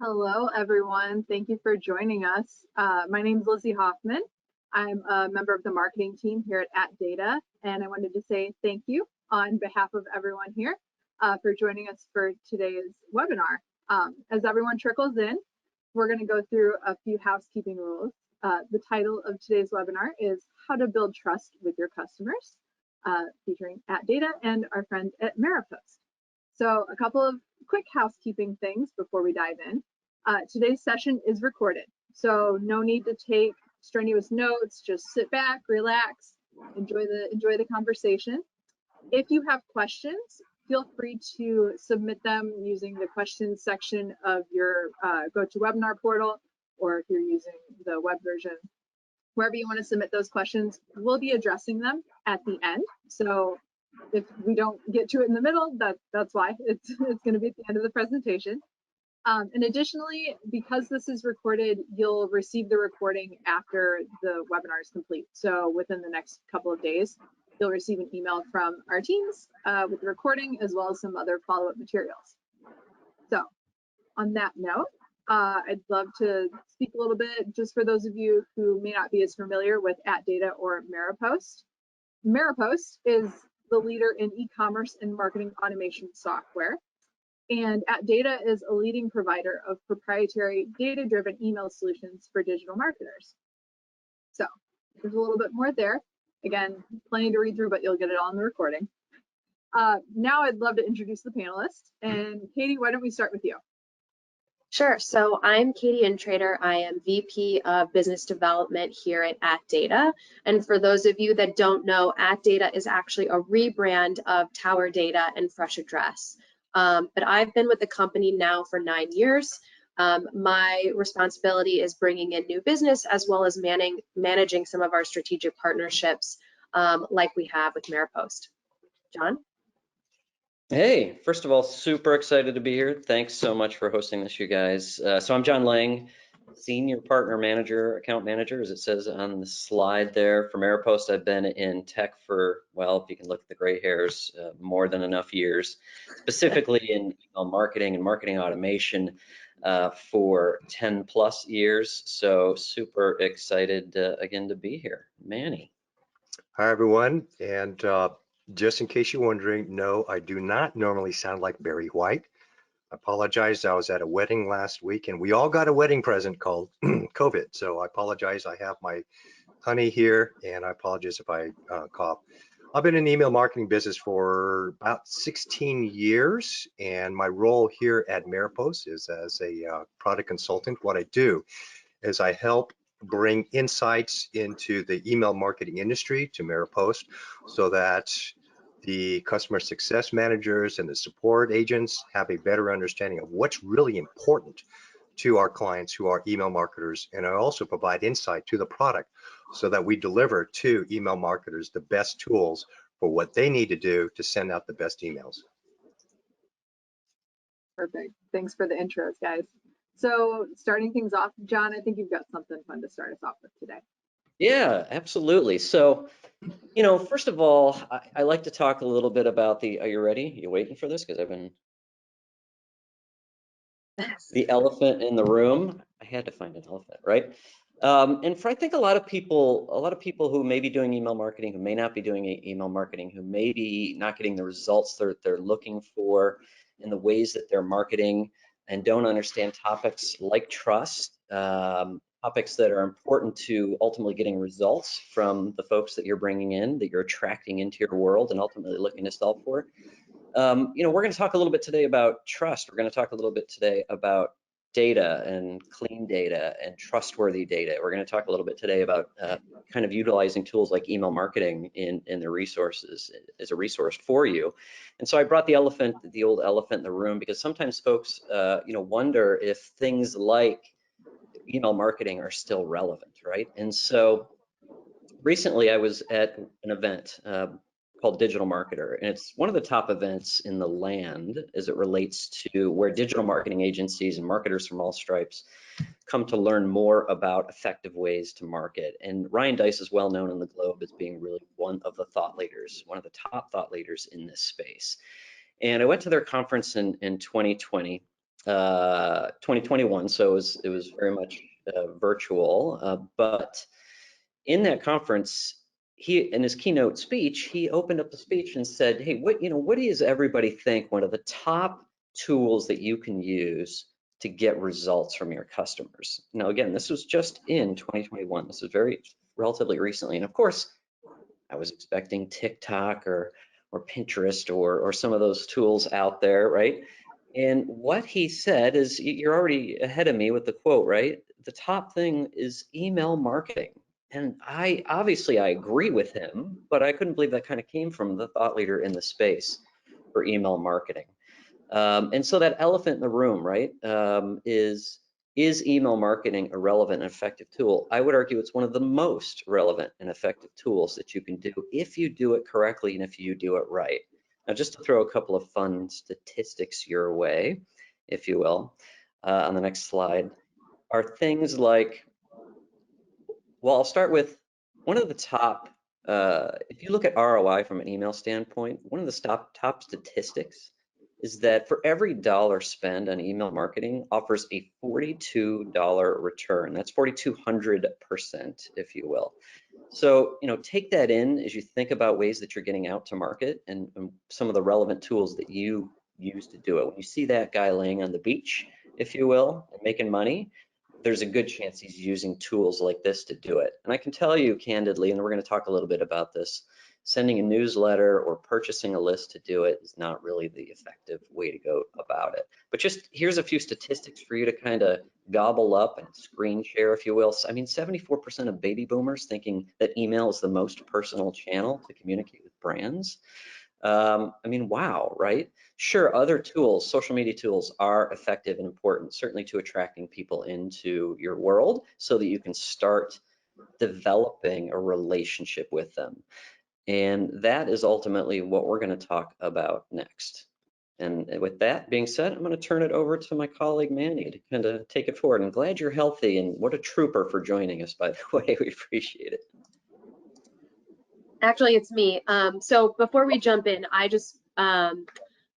Hello, everyone. Thank you for joining us. My name is Lizzie Hoffman. I'm a member of the marketing team here at Data, and I wanted to say thank you on behalf of everyone here for joining us for today's webinar. As everyone trickles in, we're going to go through a few housekeeping rules. The title of today's webinar is How to Build Trust with Your Customers, featuring Data and our friends at Maropost. So a couple of quick housekeeping things before we dive in. Today's session is recorded, so no need to take strenuous notes. Just sit back, relax, enjoy the conversation. If you have questions, feel free to submit them using the questions section of your GoToWebinar portal, or if you're using the web version, wherever you want to submit those questions, we'll be addressing them at the end. So if we don't get to it in the middle, that's why. It's going to be at the end of the presentation. And additionally, because this is recorded, you'll receive the recording after the webinar is complete. So within the next couple of days, you'll receive an email from our teams with the recording, as well as some other follow-up materials. So on that note, I'd love to speak a little bit, just for those of you who may not be as familiar with @Data or Maropost. Maropost is the leader in e-commerce and marketing automation software. And @Data is a leading provider of proprietary data-driven email solutions for digital marketers. So there's a little bit more there. Again, plenty to read through, but you'll get it all in the recording. Now I'd love to introduce the panelists. And Katie, why don't we start with you? Sure. So I'm Katie Intrater. I am VP of Business Development here at @Data. And for those of you that don't know, @Data is actually a rebrand of Tower Data and Fresh Address. But I've been with the company now for 9 years. My responsibility is bringing in new business, as well as managing some of our strategic partnerships like we have with Maropost. John? Hey, first of all, super excited to be here. Thanks so much for hosting this, you guys. So I'm John Lang, Senior Partner Manager, Account Manager, as it says on the slide there for Maropost. I've been in tech for, well, if you can look at the gray hairs, more than enough years, specifically in email marketing and marketing automation for 10 plus years. So super excited again to be here. Manny. Hi, everyone. And just in case you're wondering, no, I do not normally sound like Barry White. I apologize. I was at a wedding last week, and we all got a wedding present called COVID. So I apologize. I have my honey here, and I apologize if I cough. I've been in the email marketing business for about 16 years, and my role here at Maropost is as a product consultant. What I do is I help bring insights into the email marketing industry to Maropost so that the customer success managers and the support agents have a better understanding of what's really important to our clients who are email marketers. And I also provide insight to the product so that we deliver to email marketers the best tools for what they need to do to send out the best emails. Perfect. Thanks for the intros, guys. So starting things off, John, I think you've got something fun to start us off with today. Yeah, absolutely. So, first of all, I like to talk a little bit about are you ready? You waiting for this? Because I've been the elephant in the room. I had to find an elephant, right? And for I think a lot of people who may be doing email marketing, who may not be doing email marketing, who may be not getting the results they're looking for in the ways that they're marketing, and don't understand topics like trust, topics that are important to ultimately getting results from the folks that you're bringing in, that you're attracting into your world and ultimately looking to solve for. We're going to talk a little bit today about trust. We're going to talk a little bit today about data and clean data and trustworthy data. We're going to talk a little bit today about kind of utilizing tools like email marketing in the resources as a resource for you. And so I brought the old elephant in the room, because sometimes folks, wonder if things like email marketing are still relevant, right? And so recently I was at an event called Digital Marketer, and it's one of the top events in the land as it relates to where digital marketing agencies and marketers from all stripes come to learn more about effective ways to market. And Ryan Deiss is well known in the globe as being really one of the thought leaders, one of the top thought leaders in this space. And I went to their conference in 2020. 2021, so it was very much virtual. But in that conference, he, in his keynote speech, he opened up the speech and said, "Hey, what does everybody think one of the top tools that you can use to get results from your customers?" Now, again, this was just in 2021. This is very relatively recently, and of course, I was expecting TikTok or Pinterest or some of those tools out there, right? And what he said is, you're already ahead of me with the quote, right? The top thing is email marketing. And I agree with him, but I couldn't believe that kind of came from the thought leader in the space for email marketing. And so that elephant in the room, right, is email marketing a relevant and effective tool? I would argue it's one of the most relevant and effective tools that you can do if you do it correctly and if you do it right. Now, just to throw a couple of fun statistics your way, if you will, on the next slide, are things like, well, I'll start with one of the top, if you look at ROI from an email standpoint, one of the top statistics is that for every dollar spent on email marketing offers a $42 return. That's 4,200%, if you will. So, take that in as you think about ways that you're getting out to market and some of the relevant tools that you use to do it. When you see that guy laying on the beach, if you will, and making money, there's a good chance he's using tools like this to do it. And I can tell you candidly, and we're going to talk a little bit about this, sending a newsletter or purchasing a list to do it is not really the effective way to go about it. But just here's a few statistics for you to kind of gobble up and screen share, if you will. I mean, 74% of baby boomers thinking that email is the most personal channel to communicate with brands. I mean, wow, right? Sure, other tools, social media tools are effective and important, certainly to attracting people into your world so that you can start developing a relationship with them. And that is ultimately what we're going to talk about next. And with that being said, I'm going to turn it over to my colleague Manny to kind of take it forward. I'm glad you're healthy, and what a trooper for joining us, by the way. We appreciate it. Actually, it's me. So before we jump in,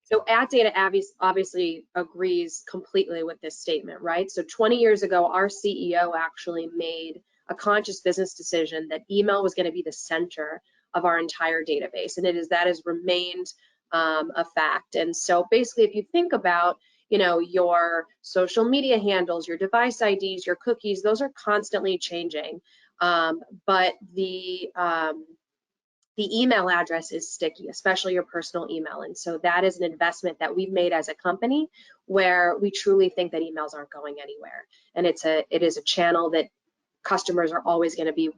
so At Data obviously agrees completely with this statement, right? So 20 years ago, our CEO actually made a conscious business decision that email was going to be the center of our entire database, and that has remained a fact. And so basically, if you think about your social media handles, your device IDs, your cookies, those are constantly changing, but the email address is sticky, especially your personal email. And so that is an investment that we've made as a company where we truly think that emails aren't going anywhere. And it is a channel that customers are always going to be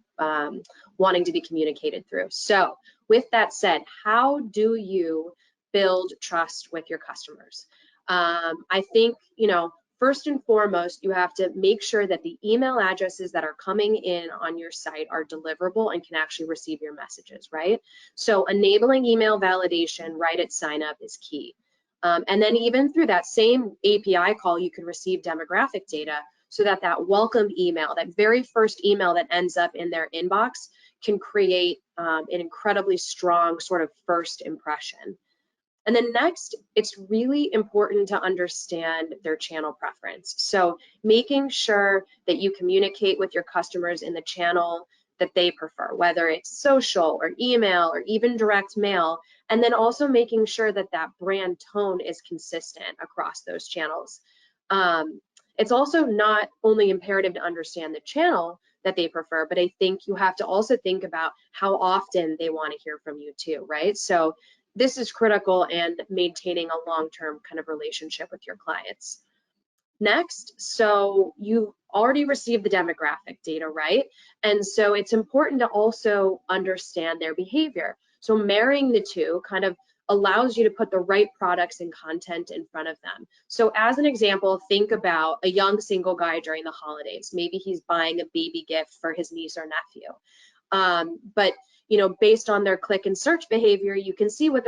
wanting to be communicated through. So with that said, how do you build trust with your customers? I think, first and foremost, you have to make sure that the email addresses that are coming in on your site are deliverable and can actually receive your messages, right? So enabling email validation right at sign up is key. And then even through that same API call, you can receive demographic data so that welcome email, that very first email that ends up in their inbox, can create an incredibly strong sort of first impression. And then next, it's really important to understand their channel preference. So making sure that you communicate with your customers in the channel that they prefer, whether it's social or email or even direct mail, and then also making sure that brand tone is consistent across those channels. It's also not only imperative to understand the channel that they prefer, but I think you have to also think about how often they want to hear from you too, right? So this is critical in maintaining a long-term kind of relationship with your clients. Next, so you already received the demographic data, right? And so it's important to also understand their behavior. So marrying the two kind of allows you to put the right products and content in front of them. So as an example, think about a young single guy during the holidays. Maybe he's buying a baby gift for his niece or nephew. But based on their click and search behavior, you can see what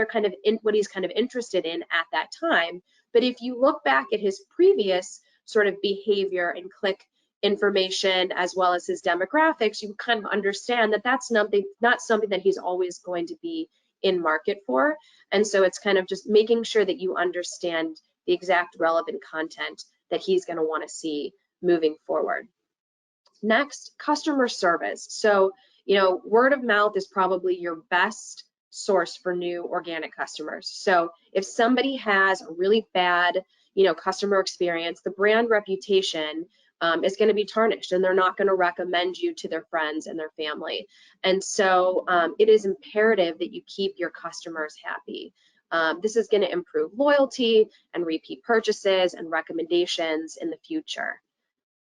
he's kind of interested in at that time. But if you look back at his previous sort of behavior and click information as well as his demographics, you kind of understand that that's not something that he's always going to be in market for. And so it's kind of just making sure that you understand the exact relevant content that he's going to want to see moving forward. Next, customer service. So, word of mouth is probably your best source for new organic customers. So if somebody has a really bad, customer experience, the brand reputation is going to be tarnished, and they're not going to recommend you to their friends and their family. And so it is imperative that you keep your customers happy. This is going to improve loyalty and repeat purchases and recommendations in the future.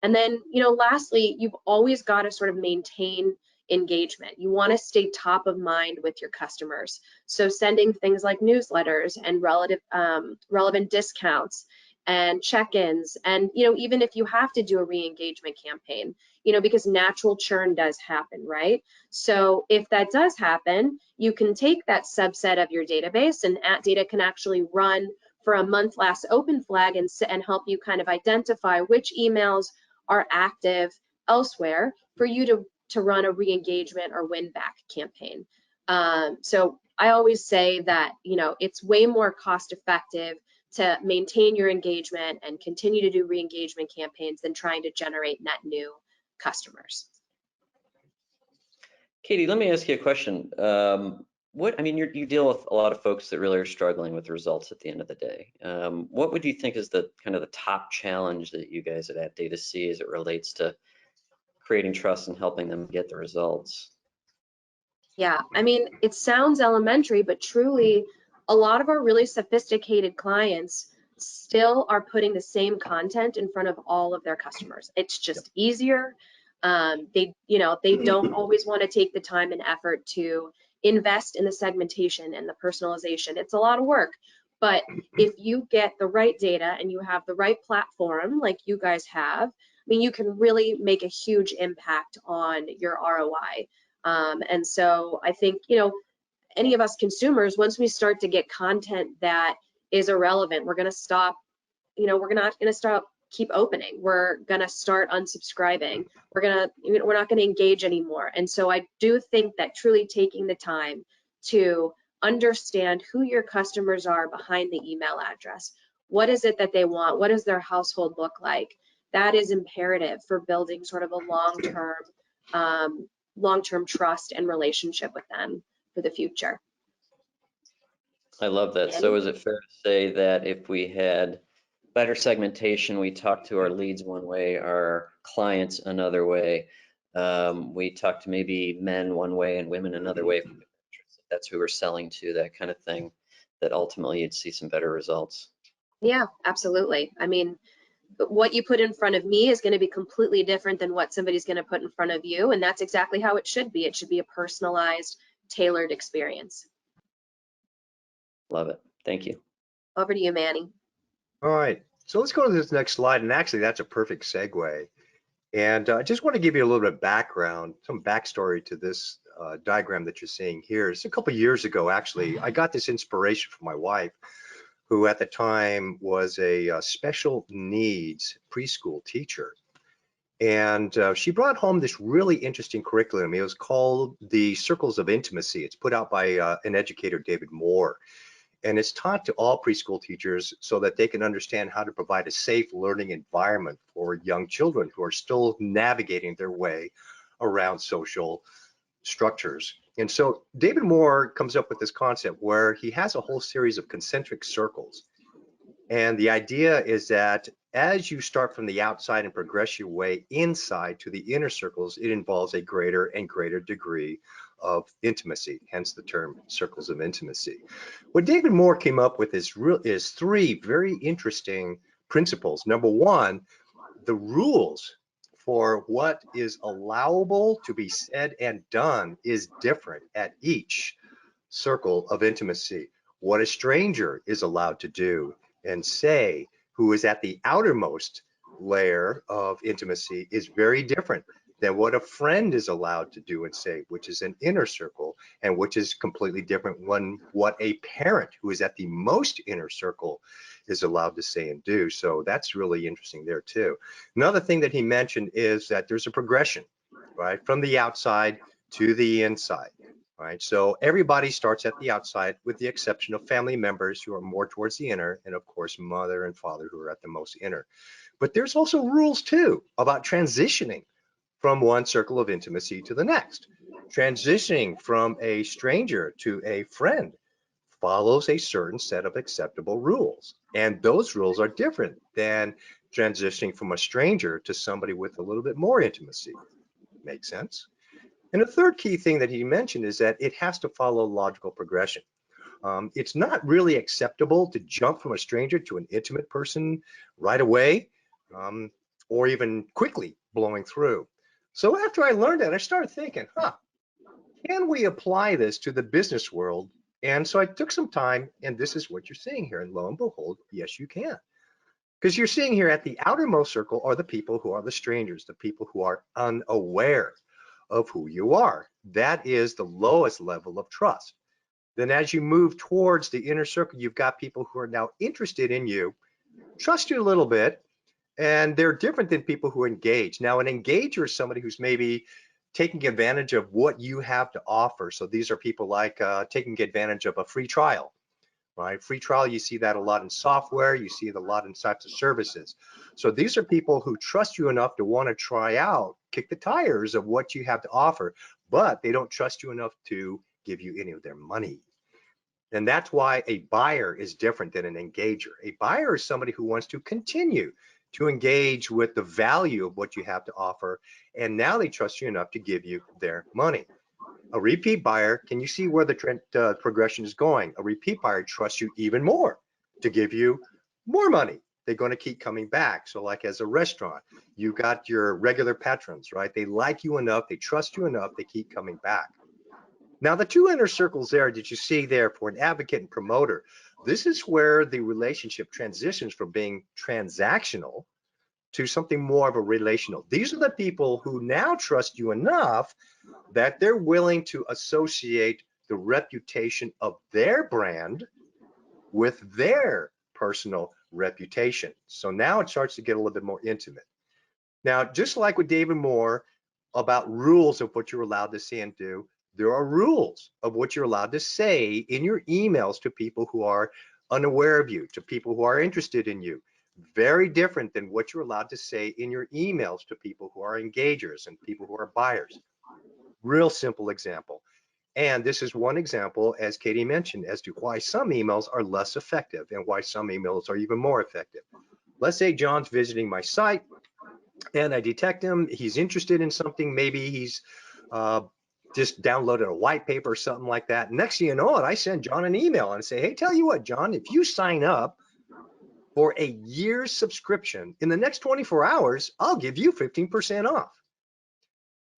And then, lastly, you've always got to sort of maintain engagement. You want to stay top of mind with your customers. So sending things like newsletters and relevant discounts and check-ins, and even if you have to do a re-engagement campaign, because natural churn does happen, right? So if that does happen, you can take that subset of your database, and @Data can actually run for a month last open flag and help you kind of identify which emails are active elsewhere for you to run a re-engagement or win back campaign. So I always say that, it's way more cost effective to maintain your engagement and continue to do re-engagement campaigns than trying to generate net new customers. Katie, let me ask you a question. You deal with a lot of folks that really are struggling with the results at the end of the day. What would you think is the kind of the top challenge that you guys at Data see as it relates to creating trust and helping them get the results? Yeah, it sounds elementary, but truly a lot of our really sophisticated clients still are putting the same content in front of all of their customers. It's just easier. They don't always want to take the time and effort to invest in the segmentation and the personalization. It's a lot of work, but if you get the right data and you have the right platform like you guys have, you can really make a huge impact on your ROI. And so I think, any of us consumers, once we start to get content that is irrelevant, we're going to stop, we're not going to stop keep opening. We're going to start unsubscribing. We're not going to engage anymore. And so I do think that truly taking the time to understand who your customers are behind the email address, what is it that they want? What does their household look like? That is imperative for building sort of a long-term trust and relationship with them for the future. I love that. So is it fair to say that if we had better segmentation, we talk to our leads one way, our clients another way, we talk to maybe men one way and women another way, if that's who we're selling to, that kind of thing, that ultimately you'd see some better results? Yeah, absolutely. What you put in front of me is going to be completely different than what somebody's going to put in front of you, and that's exactly how it should be. It should be a personalized, tailored experience. Love it. Thank you. Over to you, Manny. All right, so let's go to this next slide, and actually that's a perfect segue. And I just want to give you a little bit of background, some backstory to this diagram that you're seeing here. It's a couple of years ago, actually, I got this inspiration from my wife, who at the time was a special needs preschool teacher. And she brought home this really interesting curriculum. It was called the Circles of Intimacy. It's put out by an educator, David Moore. And it's taught to all preschool teachers so that they can understand how to provide a safe learning environment for young children who are still navigating their way around social structures. And so David Moore comes up with this concept where he has a whole series of concentric circles. And the idea is that as you start from the outside and progress your way inside to the inner circles, it involves a greater and greater degree of intimacy, hence the term circles of intimacy. What David Moore came up with is three very interesting principles. Number one, the rules for what is allowable to be said and done is different at each circle of intimacy. What a stranger is allowed to do and say, who is at the outermost layer of intimacy, is very different than what a friend is allowed to do and say, which is an inner circle, and which is completely different when what a parent who is at the most inner circle is allowed to say and do. So that's really interesting there too. Another thing that he mentioned is that there's a progression, right, from the outside to the inside. right? So everybody starts at the outside with the exception of family members who are more towards the inner, and of course, mother and father who are at the most inner. But there's also rules too about transitioning from one circle of intimacy to the next. Transitioning from a stranger to a friend follows a certain set of acceptable rules. And those rules are different than transitioning from a stranger to somebody with a little bit more intimacy. Makes sense? And the third key thing that he mentioned is that it has to follow logical progression. It's not really acceptable to jump from a stranger to an intimate person right away, um, or even quickly blowing through. So after I learned that, I started thinking, can we apply this to the business world? And so I took some time, and this is what you're seeing here. And lo and behold, yes, you can. Because you're seeing here at the outermost circle are the people who are the strangers, the people who are unaware of who you are. That is the lowest level of trust. Then as you move towards the inner circle, you've got people who are now interested in you, trust you a little bit, and they're different than people who engage. Now, an engager is somebody who's maybe taking advantage of what you have to offer. So these are people like taking advantage of a free trial, right? Free trial, you see that a lot in software, you see it a lot in types of services. So these are people who trust you enough to want to try out, kick the tires of what you have to offer, but they don't trust you enough to give you any of their money. And that's why a buyer is different than an engager. A buyer is somebody who wants to continue to engage with the value of what you have to offer. And now they trust you enough to give you their money. A repeat buyer, can you see where the trend progression is going? A repeat buyer trusts you even more to give you more money. They're going to keep coming back. So like as a restaurant, you got your regular patrons, right? They like you enough, they trust you enough, they keep coming back. Now, the two inner circles there that you see there for an advocate and promoter, this is where the relationship transitions from being transactional to something more of a relational. These are the people who now trust you enough that they're willing to associate the reputation of their brand with their personal reputation. So now it starts to get a little bit more intimate. Now, just like with David Moore about rules of what you're allowed to say and do, there are rules of what you're allowed to say in your emails to people who are unaware of you, to people who are interested in you. Very different than what you're allowed to say in your emails to people who are engagers and people who are buyers. Real simple example. And this is one example, as Katie mentioned, as to why some emails are less effective and why some emails are even more effective. Let's say John's visiting my site and I detect him. He's interested in something. Maybe he's just downloaded a white paper or something like that. Next thing you know it, I send John an email and say, hey, tell you what, John, if you sign up for a year's subscription in the next 24 hours, I'll give you 15% off.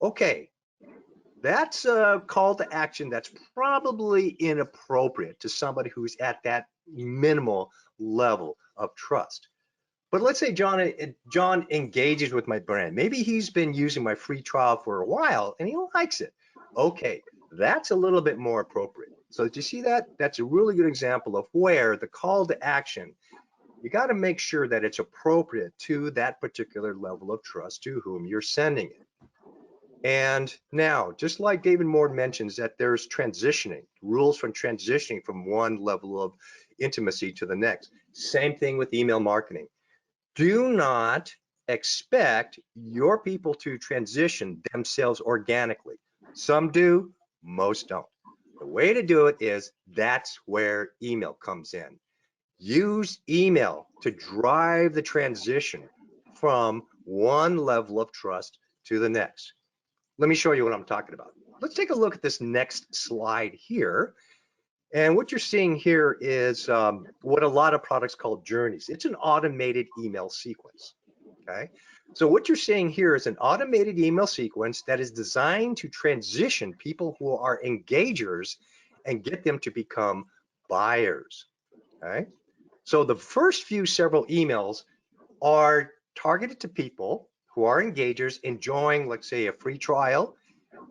Okay, that's a call to action that's probably inappropriate to somebody who's at that minimal level of trust. But let's say John engages with my brand. Maybe he's been using my free trial for a while and he likes it. Okay, that's a little bit more appropriate. So did you see that? That's a really good example of where the call to action, you got to make sure that it's appropriate to that particular level of trust to whom you're sending it. And now, just like David Moore mentions that there's transitioning, rules from transitioning from one level of intimacy to the next. Same thing with email marketing. Do not expect your people to transition themselves organically. Some do, most don't. The way to do it is that's where email comes in. Use email to drive the transition from one level of trust to the next. Let me show you what I'm talking about. Let's take a look at this next slide here. And what you're seeing here is what a lot of products call journeys. It's an automated email sequence, okay? So what you're seeing here is an automated email sequence that is designed to transition people who are engagers and get them to become buyers, okay? So the first few several emails are targeted to people who are engagers enjoying, let's say, a free trial.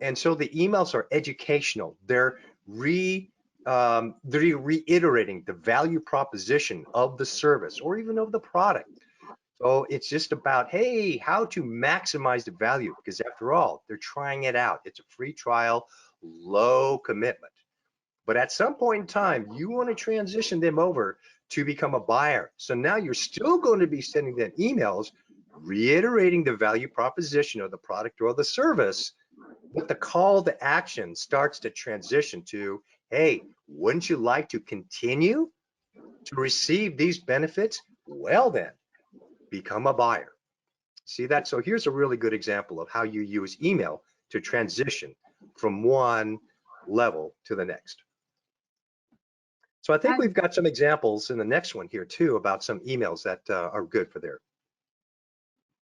And so the emails are educational. They're reiterating the value proposition of the service or even of the product. So it's just about, hey, how to maximize the value, because after all, they're trying it out. It's a free trial. low commitment. But at some point in time, you want to transition them over to become a buyer. So now you're still going to be sending them emails reiterating the value proposition of the product or the service, but the call to action starts to transition to, hey, wouldn't you like to continue to receive these benefits? Well then, become a buyer. See that? So here's a really good example of how you use email to transition from one level to the next. So I think we've got some examples in the next one here too about some emails that are good for there.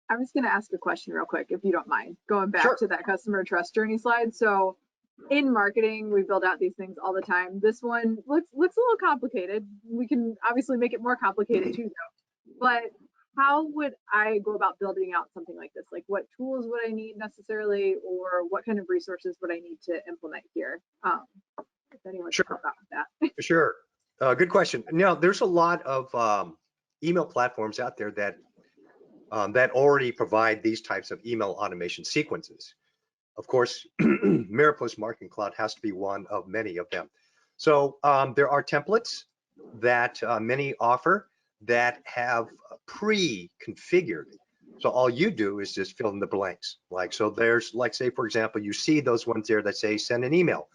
I was going to ask a question real quick, if you don't mind, going back Sure. to that customer trust journey slide. So in marketing, we build out these things all the time. This one looks a little complicated. We can obviously make it more complicated too, though. But how would I go about building out something like this? Like, what tools would I need necessarily, or what kind of resources would I need to implement here? If anyone can help out with that. Sure. Good question. Now, there's a lot of email platforms out there that that already provide these types of email automation sequences. Of course, Maropost Marketing Cloud has to be one of many of them. So there are templates that many offer that have pre-configured. So all you do is just fill in the blanks. Like, so there's, like, say, for example, you see those ones there that say send an email.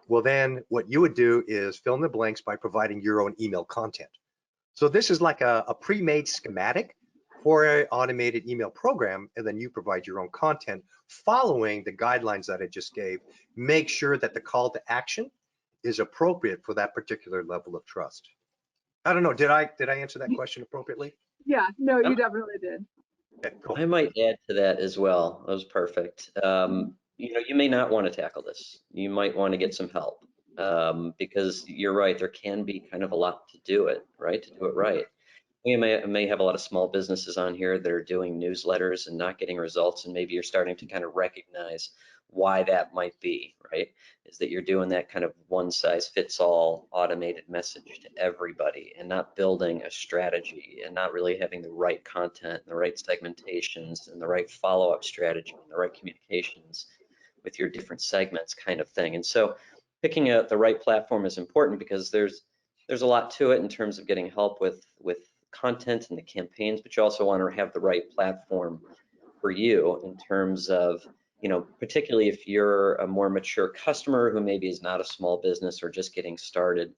Well, then what you would do is fill in the blanks by providing your own email content. So this is like a pre-made schematic for an automated email program, and then you provide your own content following the guidelines that I just gave. Make sure that the call to action is appropriate for that particular level of trust. I don't know, did I answer that question appropriately? Yeah, no, you definitely did. Okay, cool. I might add to that as well. That was perfect. You may not want to tackle this. You might want to get some help because you're right. There can be kind of a lot to do it, right? To do it right. We may have a lot of small businesses on here that are doing newsletters and not getting results, and maybe you're starting to kind of recognize why that might be, right? Is that you're doing that kind of one size fits all automated message to everybody and not building a strategy and not really having the right content, and the right segmentations and the right follow-up strategy and the right communications with your different segments kind of thing. And so picking out the right platform is important because there's a lot to it in terms of getting help with content and the campaigns, but you also want to have the right platform for you in terms of, particularly if you're a more mature customer who maybe is not a small business or just getting started.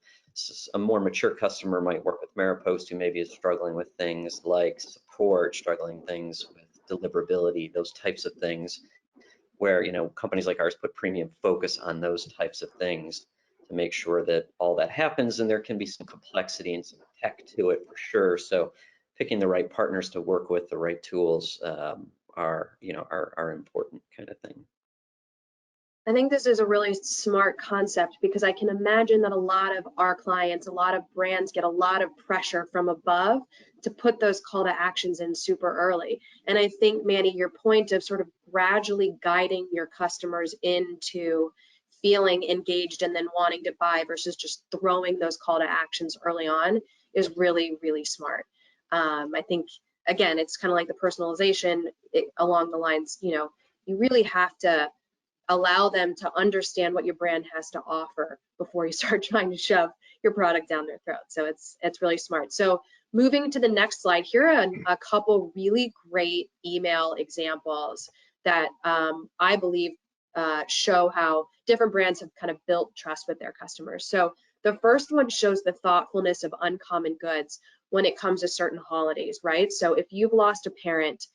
A more mature customer might work with Maropost who maybe is struggling with things like support, struggling things with deliverability, those types of things, where companies like ours put premium focus on those types of things to make sure that all that happens. And there can be some complexity and some tech to it for sure. So picking the right partners to work with, the right tools are important kind of thing. I think this is a really smart concept because I can imagine that a lot of our clients, a lot of brands get a lot of pressure from above to put those call to actions in super early. And I think, Manny, your point of sort of gradually guiding your customers into feeling engaged and then wanting to buy versus just throwing those call to actions early on is really, really smart. I think, again, it's kind of like the personalization along the lines, you really have to allow them to understand what your brand has to offer before you start trying to shove your product down their throat. So it's really smart. So moving to the next slide, here are a couple really great email examples that I believe show how different brands have kind of built trust with their customers. So the first one shows the thoughtfulness of uncommon goods when it comes to certain holidays, right? So if you've lost a parent,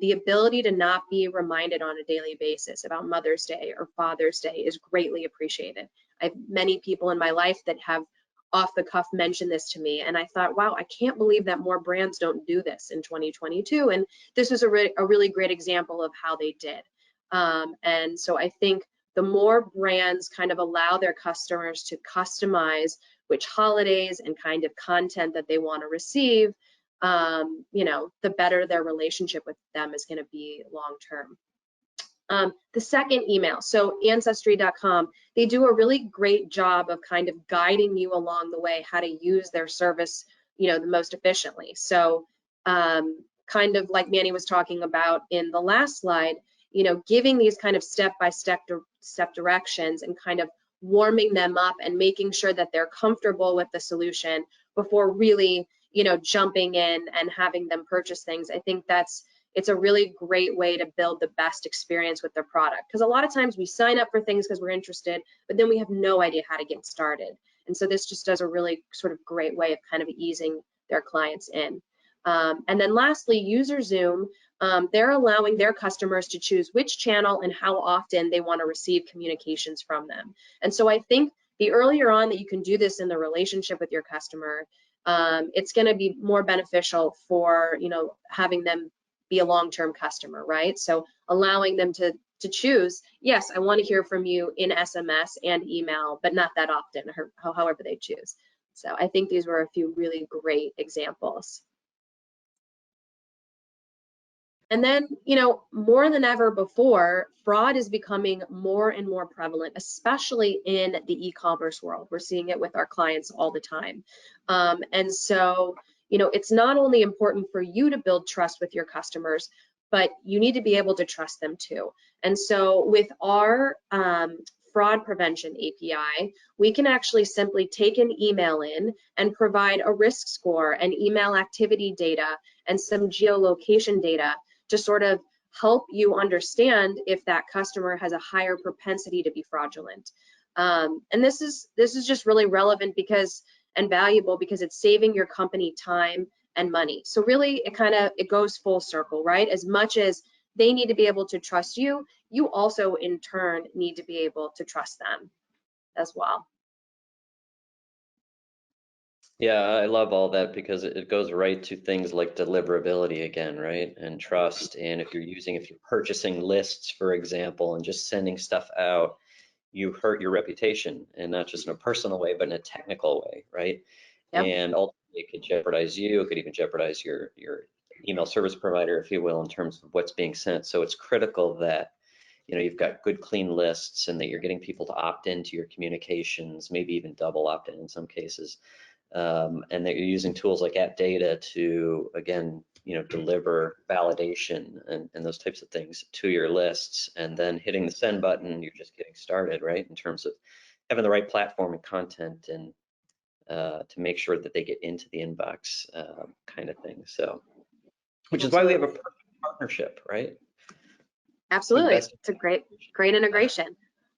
the ability to not be reminded on a daily basis about Mother's Day or Father's Day is greatly appreciated. I have many people in my life that have off the cuff mentioned this to me, and I thought, wow, I can't believe that more brands don't do this in 2022. And this was a really great example of how they did. And so I think the more brands kind of allow their customers to customize which holidays and kind of content that they want to receive, the better their relationship with them is going to be long term. The second email, so Ancestry.com, they do a really great job of kind of guiding you along the way how to use their service, the most efficiently. So kind of like Manny was talking about in the last slide, giving these kind of step-by-step step directions and kind of warming them up and making sure that they're comfortable with the solution before really, jumping in and having them purchase things. I think it's a really great way to build the best experience with their product. Because a lot of times we sign up for things because we're interested, but then we have no idea how to get started. And so this just does a really sort of great way of kind of easing their clients in. And then lastly, User Zoom, they're allowing their customers to choose which channel and how often they want to receive communications from them. And so I think the earlier on that you can do this in the relationship with your customer, it's going to be more beneficial for, having them be a long-term customer, right? So allowing them to choose, yes, I want to hear from you in SMS and email, but not that often, or however they choose. So I think these were a few really great examples. And then, more than ever before, fraud is becoming more and more prevalent, especially in the e-commerce world. We're seeing it with our clients all the time. And so, it's not only important for you to build trust with your customers, but you need to be able to trust them too. And so with our fraud prevention API, we can actually simply take an email in and provide a risk score and email activity data and some geolocation data to sort of help you understand if that customer has a higher propensity to be fraudulent. And this is just really relevant and valuable because it's saving your company time and money. So really it goes full circle, right? As much as they need to be able to trust you, you also in turn need to be able to trust them as well. Yeah, I love all that because it goes right to things like deliverability again, right? And trust. And if you're purchasing lists, for example, and just sending stuff out, you hurt your reputation, and not just in a personal way, but in a technical way, right? Yep. And ultimately it could jeopardize you. It could even jeopardize your email service provider, if you will, in terms of what's being sent. So it's critical that you've got good, clean lists and that you're getting people to opt into your communications, maybe even double opt in some cases. And that you're using tools like AppData to, again, deliver validation and those types of things to your lists, and then hitting the send button, you're just getting started, right? In terms of having the right platform and content and to make sure that they get into the inbox kind of thing. So, which is why we have a perfect partnership, right? Absolutely. It's a great integration.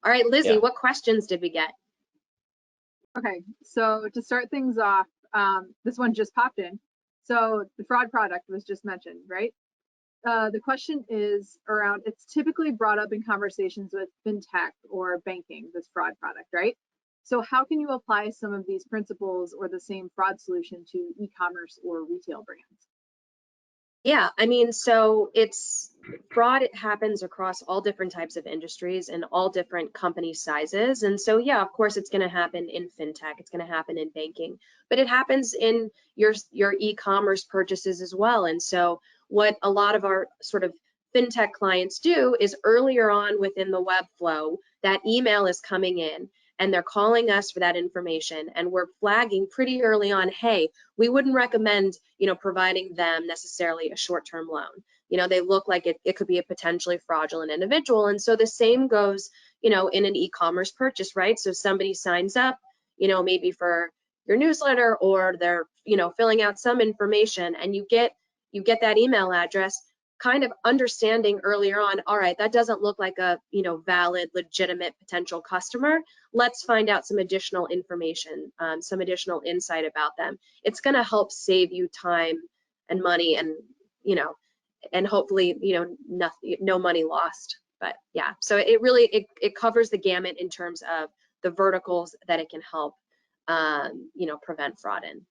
All right, Lizzie, what questions did we get? Okay, so to start things off, this one just popped in. So the fraud product was just mentioned, right? The question is around, it's typically brought up in conversations with fintech or banking, this fraud product, right? So how can you apply some of these principles or the same fraud solution to e-commerce or retail brands? Yeah, I mean, so fraud, it happens across all different types of industries and all different company sizes. And so, yeah, of course, it's going to happen in fintech, it's going to happen in banking, but it happens in your e-commerce purchases as well. And so what a lot of our sort of fintech clients do is earlier on within the web flow, that email is coming in and they're calling us for that information, and we're flagging pretty early on, hey, we wouldn't recommend, providing them necessarily a short-term loan. They look like it could be a potentially fraudulent individual. And so the same goes, in an e-commerce purchase, right? So somebody signs up, maybe for your newsletter, or they're, filling out some information, and you get that email address, kind of understanding earlier on, all right, that doesn't look like a, valid, legitimate potential customer. Let's find out some additional information, some additional insight about them. It's going to help save you time and money, and, and hopefully, no money lost. But yeah, so it really, it covers the gamut in terms of the verticals that it can help, prevent fraud in.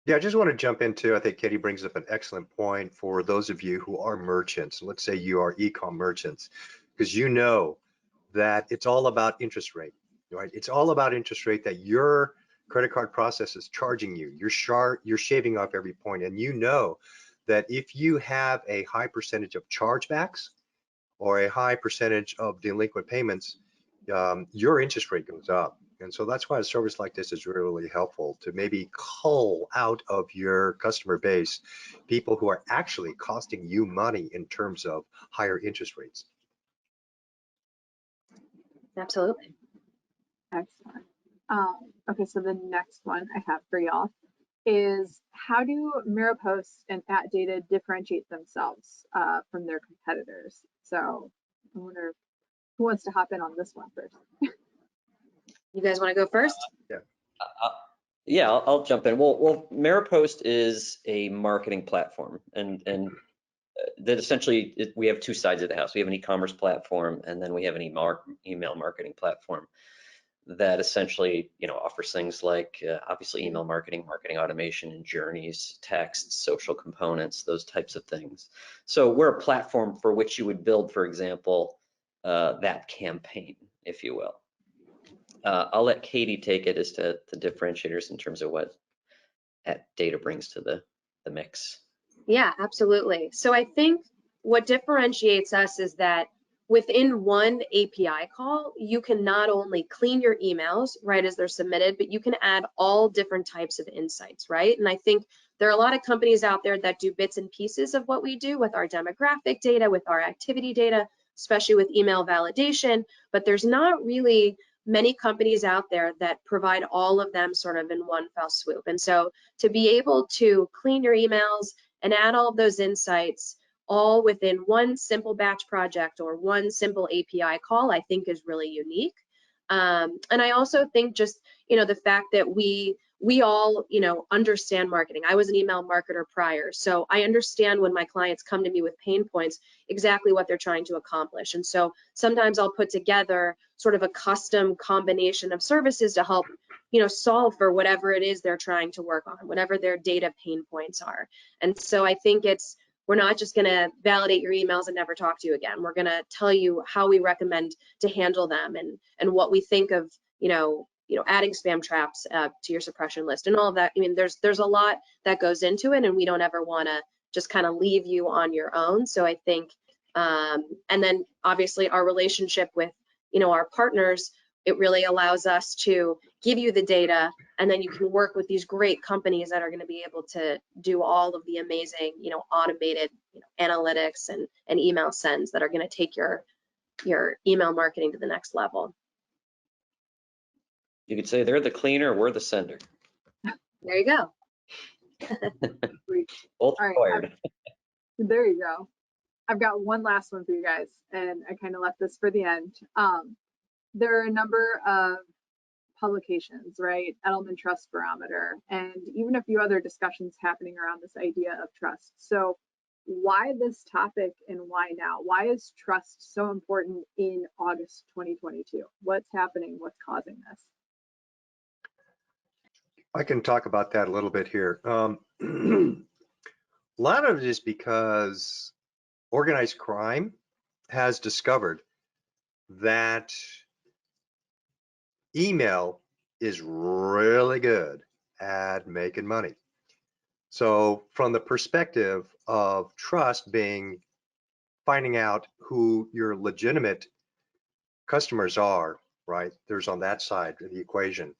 Yeah, I just want to jump into, I think Katie brings up an excellent point for those of you who are merchants. Let's say you are e-com merchants, because you know that it's all about interest rate, right? It's all about interest rate that your credit card process is charging you. You're shaving off every point, and you know that if you have a high percentage of chargebacks or a high percentage of delinquent payments, your interest rate goes up. And so that's why a service like this is really helpful, to maybe cull out of your customer base people who are actually costing you money in terms of higher interest rates. Absolutely. Excellent. Okay, so the next one I have for y'all is how do Maropost and @Data differentiate themselves from their competitors? So I wonder who wants to hop in on this one first. You guys want to go first? Yeah, I'll jump in. Well, Maropost is a marketing platform, and that essentially we have two sides of the house. We have an e-commerce platform, and then we have an email marketing platform that essentially, offers things like obviously email marketing, marketing automation, and journeys, text, social components, those types of things. So we're a platform for which you would build, for example, that campaign, if you will. I'll let Katie take it as to the differentiators in terms of what @Data brings to the mix. Yeah, absolutely. So I think what differentiates us is that within one API call, you can not only clean your emails right as they're submitted, but you can add all different types of insights, right? And I think there are a lot of companies out there that do bits and pieces of what we do with our demographic data, with our activity data, especially with email validation, but there's not really many companies out there that provide all of them sort of in one fell swoop. And so to be able to clean your emails and add all of those insights all within one simple batch project or one simple API call, I think is really unique. And I also think just, the fact that we all, understand marketing. I was an email marketer prior, so I understand when my clients come to me with pain points, exactly what they're trying to accomplish. And so sometimes I'll put together sort of a custom combination of services to help, solve for whatever it is they're trying to work on, whatever their data pain points are. And so I think we're not just going to validate your emails and never talk to you again. We're going to tell you how we recommend to handle them and what we think of, adding spam traps to your suppression list and all of that. I mean, there's a lot that goes into it, and we don't ever want to just kind of leave you on your own. So I think, and then obviously our relationship with, our partners, it really allows us to give you the data, and then you can work with these great companies that are going to be able to do all of the amazing, automated analytics and email sends that are going to take your email marketing to the next level. You could say they're the cleaner, we're the sender. There you go. Both All required. right, there you go. I've got one last one for you guys, and I kind of left this for the end. There are a number of publications, right? Edelman Trust Barometer, and even a few other discussions happening around this idea of trust. So why this topic and why now? Why is trust so important in August 2022? What's happening? What's causing this? I can talk about that a little bit here. A lot of it is because organized crime has discovered that email is really good at making money. So from the perspective of trust being finding out who your legitimate customers are, right? There's on that side of the equation,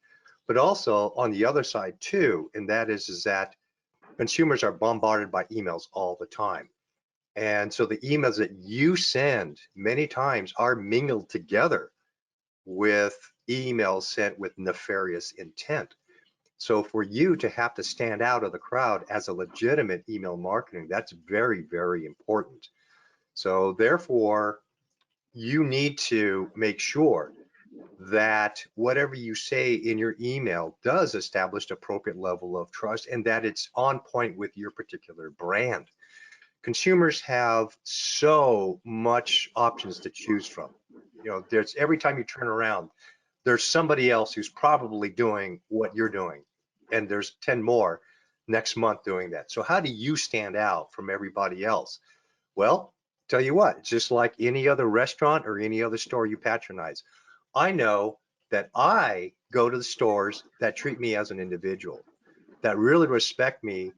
but also on the other side too, and that is that consumers are bombarded by emails all the time. And so the emails that you send many times are mingled together with emails sent with nefarious intent. So for you to have to stand out of the crowd as a legitimate email marketing, that's very, very important. So therefore, you need to make sure that whatever you say in your email does establish appropriate level of trust and that it's on point with your particular brand. Consumers have so much options to choose from. There's every time you turn around, there's somebody else who's probably doing what you're doing, and there's 10 more next month doing that. So how do you stand out from everybody else? Well, tell you what, it's just like any other restaurant or any other store you patronize. I know that I go to the stores that treat me as an individual, that really respect me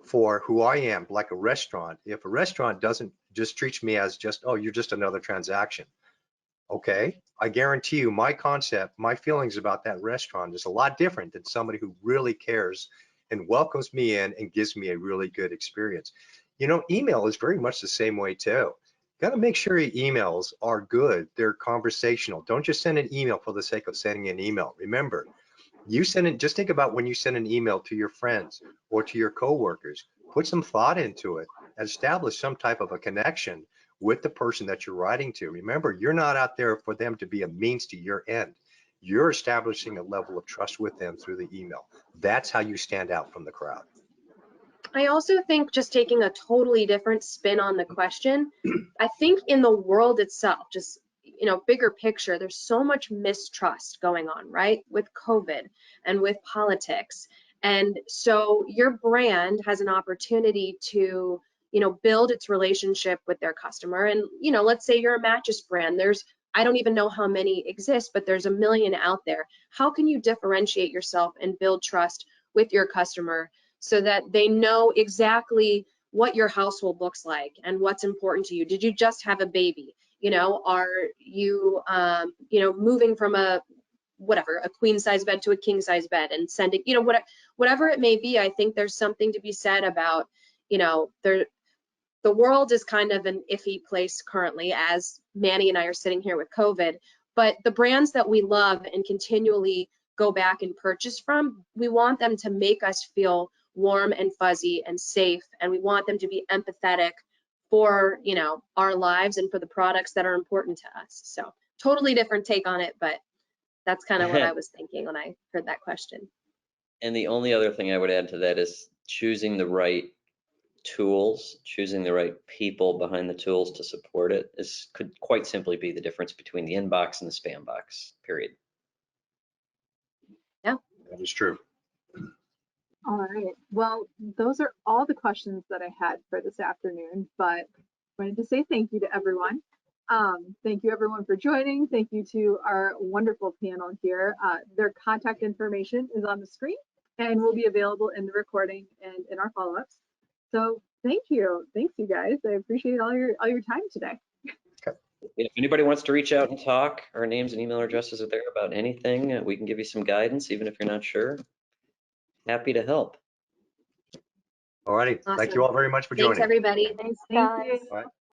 for who I am, like a restaurant. If a restaurant doesn't just treat me as just, oh, you're just another transaction. Okay, I guarantee you my concept, my feelings about that restaurant is a lot different than somebody who really cares and welcomes me in and gives me a really good experience. Email is very much the same way too. Got to make sure your emails are good. They're conversational. Don't just send an email for the sake of sending an email. Remember, you send it, just think about when you send an email to your friends or to your coworkers, put some thought into it, establish some type of a connection with the person that you're writing to. Remember, you're not out there for them to be a means to your end. You're establishing a level of trust with them through the email. That's how you stand out from the crowd. I also think, just taking a totally different spin on the question, I think in the world itself, just, you know, bigger picture, there's so much mistrust going on, right? With COVID and with politics. And so your brand has an opportunity to, you know, build its relationship with their customer. And, you know, let's say you're a mattress brand. I don't even know how many exist, but there's a million out there. How can you differentiate yourself and build trust with your customer so that they know exactly what your household looks like and what's important to you? Did you just have a baby? You know, are you, you know, moving from a queen size bed to a king size bed and sending, you know, whatever it may be. I think there's something to be said about, you know, the world is kind of an iffy place currently, as Manny and I are sitting here with COVID, but the brands that we love and continually go back and purchase from, we want them to make us feel warm and fuzzy and safe, and we want them to be empathetic for, you know, our lives and for the products that are important to us. So totally different take on it, but that's kind of what I was thinking when I heard that question. And the only other thing I would add to that is choosing the right tools, choosing the right people behind the tools to support it could quite simply be the difference between the inbox and the spam box, period. Yeah, That is true. All right. Well, those are all the questions that I had for this afternoon, but I wanted to say thank you to everyone. Thank you everyone for joining. Thank you to our wonderful panel here. Their contact information is on the screen and will be available in the recording and in our follow-ups. So thank you. Thanks you guys. I appreciate all your time today. If anybody wants to reach out and talk, our names and email addresses are there about anything. We can give you some guidance, even if you're not sure. Happy to help. All righty. awesome. Thank you all very much for Thanks, joining. everybody. Thanks, Thank guys. you. All right.